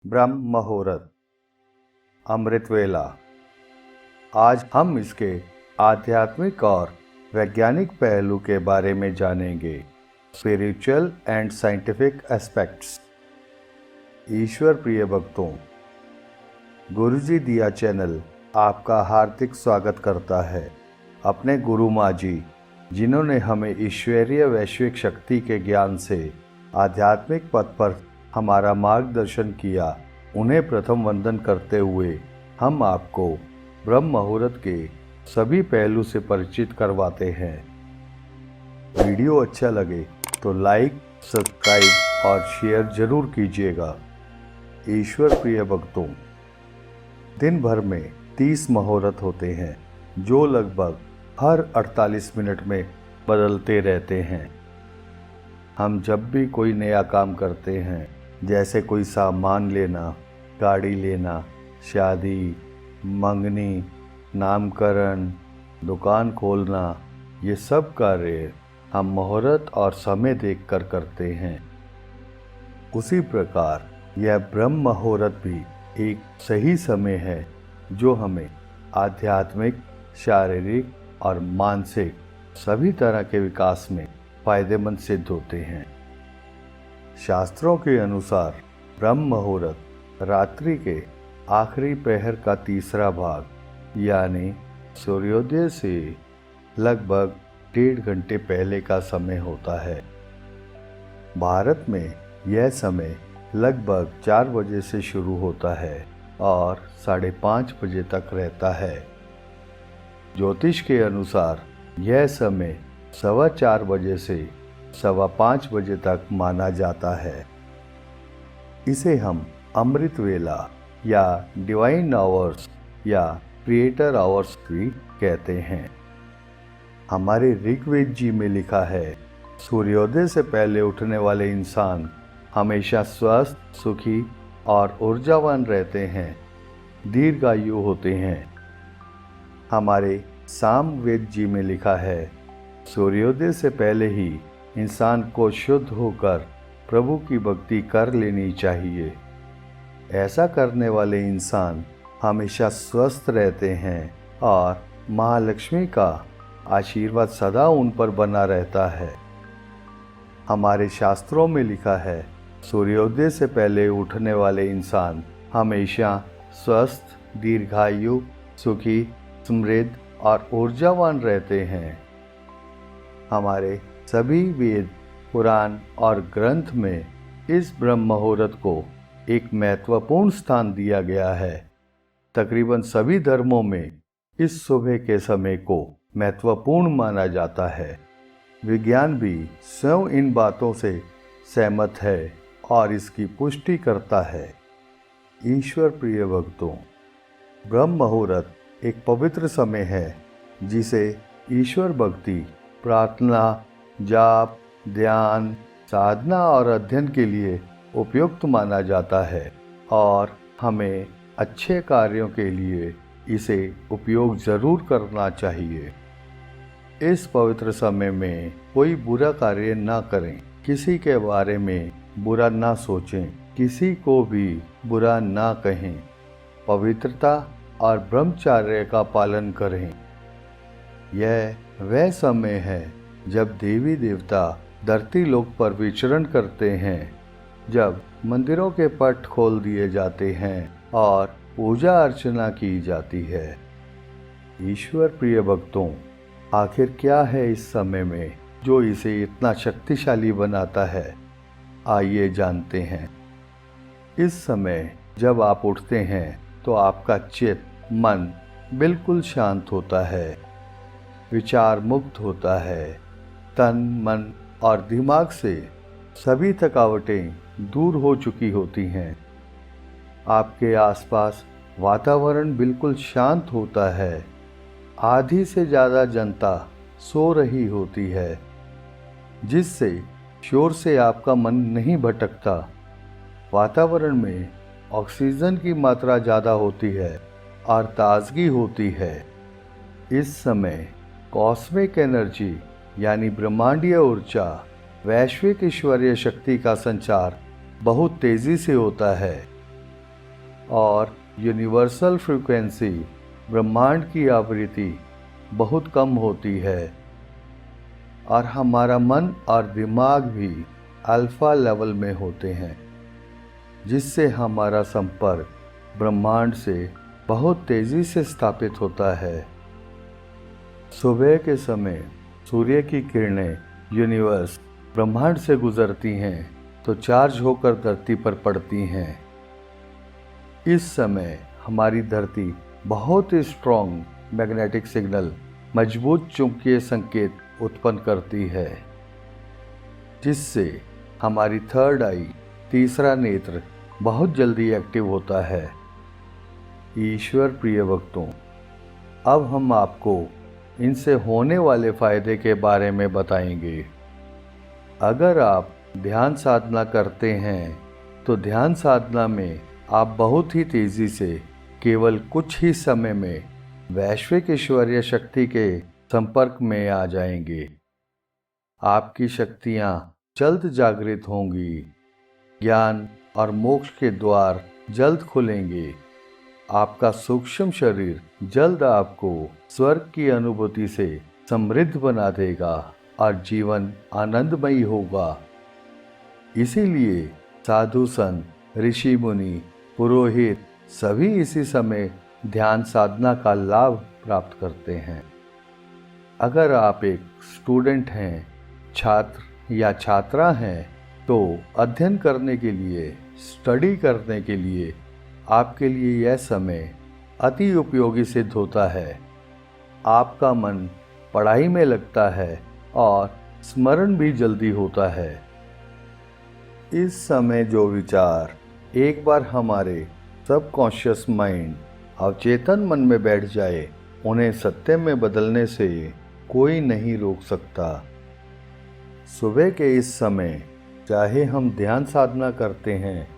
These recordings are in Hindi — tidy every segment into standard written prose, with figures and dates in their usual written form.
ब्रह्म मुहूर्त, अमृत वेला। आज हम इसके आध्यात्मिक और वैज्ञानिक पहलू के बारे में जानेंगे। Spiritual and scientific aspects. ईश्वर प्रिय भक्तों, गुरुजी दिया चैनल आपका हार्दिक स्वागत करता है। अपने गुरु माँ जी, जिन्होंने हमें ईश्वरीय वैश्विक शक्ति के ज्ञान से आध्यात्मिक पथ पर हमारा मार्गदर्शन किया, उन्हें प्रथम वंदन करते हुए हम आपको ब्रह्म मुहूर्त के सभी पहलू से परिचित करवाते हैं। वीडियो अच्छा लगे तो लाइक, सब्सक्राइब और शेयर जरूर कीजिएगा। ईश्वर प्रिय भक्तों, दिन भर में 30 मुहूर्त होते हैं जो लगभग हर 48 मिनट में बदलते रहते हैं। हम जब भी कोई नया काम करते हैं, जैसे कोई सामान लेना, गाड़ी लेना, शादी, मंगनी, नामकरण, दुकान खोलना, ये सब कार्य हम मुहूर्त और समय देखकर करते हैं। उसी प्रकार यह ब्रह्म मुहूर्त भी एक सही समय है जो हमें आध्यात्मिक, शारीरिक और मानसिक सभी तरह के विकास में फायदेमंद सिद्ध होते हैं। शास्त्रों के अनुसार ब्रह्म मुहूर्त रात्रि के आखिरी प्रहर का तीसरा भाग यानी सूर्योदय से लगभग 1.5 घंटे पहले का समय होता है। भारत में यह समय लगभग 4 बजे से शुरू होता है और 5:30 बजे तक रहता है। ज्योतिष के अनुसार यह समय 4:15 बजे से 5:15 बजे तक माना जाता है। इसे हम अमृत वेला या डिवाइन आवर्स या क्रिएटर आवर्स भी कहते हैं। हमारे ऋग्वेद जी में लिखा है, सूर्योदय से पहले उठने वाले इंसान हमेशा स्वस्थ, सुखी और ऊर्जावान रहते हैं, दीर्घायु होते हैं। हमारे सामवेद जी में लिखा है, सूर्योदय से पहले ही इंसान को शुद्ध होकर प्रभु की भक्ति कर लेनी चाहिए। ऐसा करने वाले इंसान हमेशा स्वस्थ रहते हैं और महालक्ष्मी का आशीर्वाद सदा उन पर बना रहता है। हमारे शास्त्रों में लिखा है, सूर्योदय से पहले उठने वाले इंसान हमेशा स्वस्थ, दीर्घायु, सुखी, समृद्ध और ऊर्जावान रहते हैं। हमारे सभी वेद, पुराण और ग्रंथ में इस ब्रह्म मुहूर्त को एक महत्वपूर्ण स्थान दिया गया है। तकरीबन सभी धर्मों में इस सुबह के समय को महत्वपूर्ण माना जाता है। विज्ञान भी स्वयं इन बातों से सहमत है और इसकी पुष्टि करता है। ईश्वर प्रिय भक्तों, ब्रह्म मुहूर्त एक पवित्र समय है जिसे ईश्वर भक्ति, प्रार्थना, जाप, ध्यान, साधना और अध्ययन के लिए उपयुक्त माना जाता है और हमें अच्छे कार्यों के लिए इसे उपयोग जरूर करना चाहिए। इस पवित्र समय में कोई बुरा कार्य ना करें, किसी के बारे में बुरा ना सोचें, किसी को भी बुरा ना कहें, पवित्रता और ब्रह्मचर्य का पालन करें। यह वह समय है जब देवी देवता धरती लोक पर विचरण करते हैं, जब मंदिरों के पट खोल दिए जाते हैं और पूजा अर्चना की जाती है। ईश्वर प्रिय भक्तों, आखिर क्या है इस समय में जो इसे इतना शक्तिशाली बनाता है? आइए जानते हैं। इस समय जब आप उठते हैं तो आपका चित्त, मन बिल्कुल शांत होता है, विचार मुक्त होता है, तन, मन और दिमाग से सभी थकावटें दूर हो चुकी होती हैं। आपके आसपास वातावरण बिल्कुल शांत होता है। आधी से ज़्यादा जनता सो रही होती है, जिससे शोर से आपका मन नहीं भटकता। वातावरण में ऑक्सीजन की मात्रा ज़्यादा होती है और ताजगी होती है। इस समय कॉस्मिक एनर्जी यानी ब्रह्मांडीय ऊर्जा, वैश्विक ईश्वरीय शक्ति का संचार बहुत तेजी से होता है। और यूनिवर्सल फ्रीक्वेंसी ब्रह्मांड की आवृत्ति बहुत कम होती है और हमारा मन और दिमाग भी अल्फा लेवल में होते हैं, जिससे हमारा संपर्क ब्रह्मांड से बहुत तेज़ी से स्थापित होता है। सुबह के समय सूर्य की किरणें यूनिवर्स ब्रह्मांड से गुजरती हैं तो चार्ज होकर धरती पर पड़ती हैं। इस समय हमारी धरती बहुत ही स्ट्रॉन्ग मैग्नेटिक सिग्नल, मजबूत चुंबकीय संकेत उत्पन्न करती है, जिससे हमारी थर्ड आई, तीसरा नेत्र बहुत जल्दी एक्टिव होता है। ईश्वर प्रिय भक्तों, अब हम आपको इनसे होने वाले फायदे के बारे में बताएंगे। अगर आप ध्यान साधना करते हैं तो ध्यान साधना में आप बहुत ही तेज़ी से केवल कुछ ही समय में वैश्विक ईश्वरीय शक्ति के संपर्क में आ जाएंगे। आपकी शक्तियाँ जल्द जागृत होंगी, ज्ञान और मोक्ष के द्वार जल्द खुलेंगे। आपका सूक्ष्म शरीर जल्द आपको स्वर्ग की अनुभूति से समृद्ध बना देगा और जीवन आनंदमयी होगा। इसीलिए साधु संत, ऋषि मुनि, पुरोहित सभी इसी समय ध्यान साधना का लाभ प्राप्त करते हैं। अगर आप एक स्टूडेंट हैं, छात्र या छात्रा हैं, तो अध्ययन करने के लिए, स्टडी करने के लिए आपके लिए यह समय अति उपयोगी सिद्ध होता है। आपका मन पढ़ाई में लगता है और स्मरण भी जल्दी होता है। इस समय जो विचार एक बार हमारे सबकॉन्शियस माइंड, अवचेतन मन में बैठ जाए, उन्हें सत्य में बदलने से कोई नहीं रोक सकता। सुबह के इस समय चाहे हम ध्यान साधना करते हैं,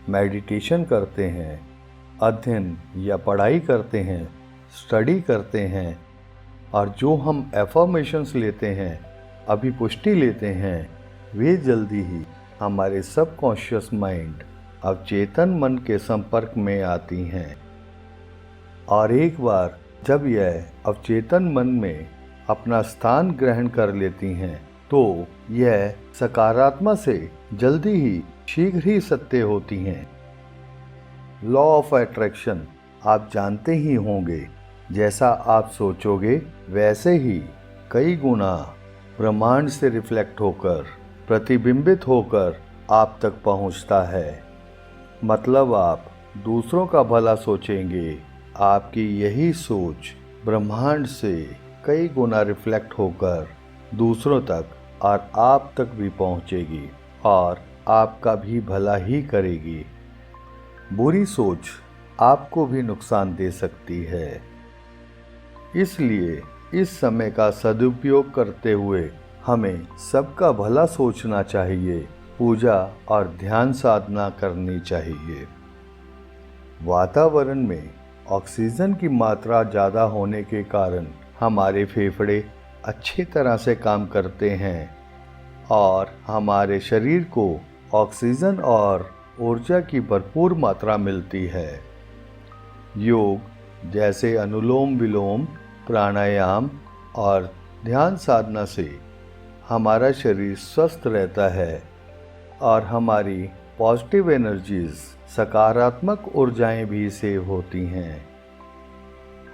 मेडिटेशन करते हैं, अध्ययन या पढ़ाई करते हैं, स्टडी करते हैं, और जो हम एफर्मेशंस लेते हैं, अभिपुष्टि लेते हैं, वे जल्दी ही हमारे सबकॉन्शियस माइंड, अवचेतन मन के संपर्क में आती हैं। और एक बार जब यह अवचेतन मन में अपना स्थान ग्रहण कर लेती हैं, तो यह सकारात्मक से जल्दी ही शीघ्र ही सत्य होती हैं। लॉ ऑफ अट्रैक्शन आप जानते ही होंगे, जैसा आप सोचोगे वैसे ही कई गुना ब्रह्मांड से रिफ्लेक्ट होकर, प्रतिबिंबित होकर आप तक पहुंचता है। मतलब आप दूसरों का भला सोचेंगे, आपकी यही सोच ब्रह्मांड से कई गुना रिफ्लेक्ट होकर दूसरों तक और आप तक भी पहुंचेगी और आपका भी भला ही करेगी। बुरी सोच आपको भी नुकसान दे सकती है। इसलिए इस समय का सदुपयोग करते हुए हमें सबका भला सोचना चाहिए, पूजा और ध्यान साधना करनी चाहिए। वातावरण में ऑक्सीजन की मात्रा ज़्यादा होने के कारण हमारे फेफड़े अच्छी तरह से काम करते हैं और हमारे शरीर को ऑक्सीजन और ऊर्जा की भरपूर मात्रा मिलती है। योग जैसे अनुलोम विलोम, प्राणायाम और ध्यान साधना से हमारा शरीर स्वस्थ रहता है और हमारी पॉजिटिव एनर्जीज, सकारात्मक ऊर्जाएं भी सेव होती हैं।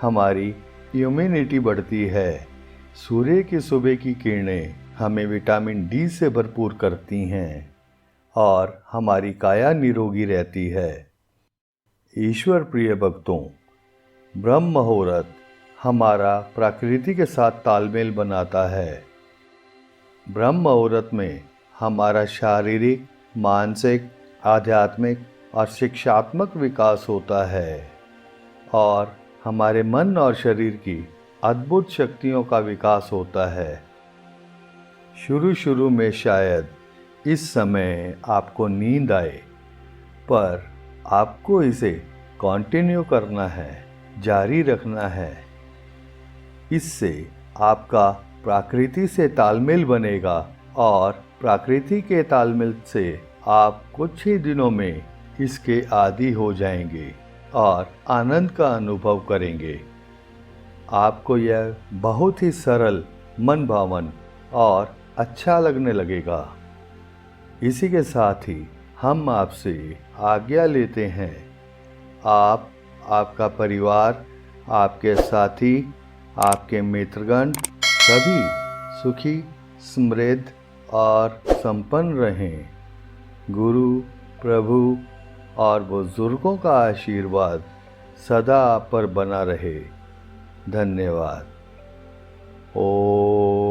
हमारी इम्यूनिटी बढ़ती है। सूर्य की सुबह की किरणें हमें विटामिन डी से भरपूर करती हैं और हमारी काया निरोगी रहती है। ईश्वर प्रिय भक्तों, ब्रह्म मुहूर्त हमारा प्रकृति के साथ तालमेल बनाता है। ब्रह्म मुहूर्त में हमारा शारीरिक, मानसिक, आध्यात्मिक और शिक्षात्मक विकास होता है और हमारे मन और शरीर की अद्भुत शक्तियों का विकास होता है। शुरू में शायद इस समय आपको नींद आए, पर आपको इसे कंटिन्यू करना है, जारी रखना है। इससे आपका प्रकृति से तालमेल बनेगा और प्रकृति के तालमेल से आप कुछ ही दिनों में इसके आदी हो जाएंगे। और आनंद का अनुभव करेंगे। आपको यह बहुत ही सरल, मन भावन और अच्छा लगने लगेगा। इसी के साथ ही हम आपसे आज्ञा लेते हैं। आप, आपका परिवार, आपके साथी, आपके मित्रगण सभी सुखी, समृद्ध और संपन्न रहें। गुरु, प्रभु और बुजुर्गों का आशीर्वाद सदा आप पर बना रहे। धन्यवाद। ओम।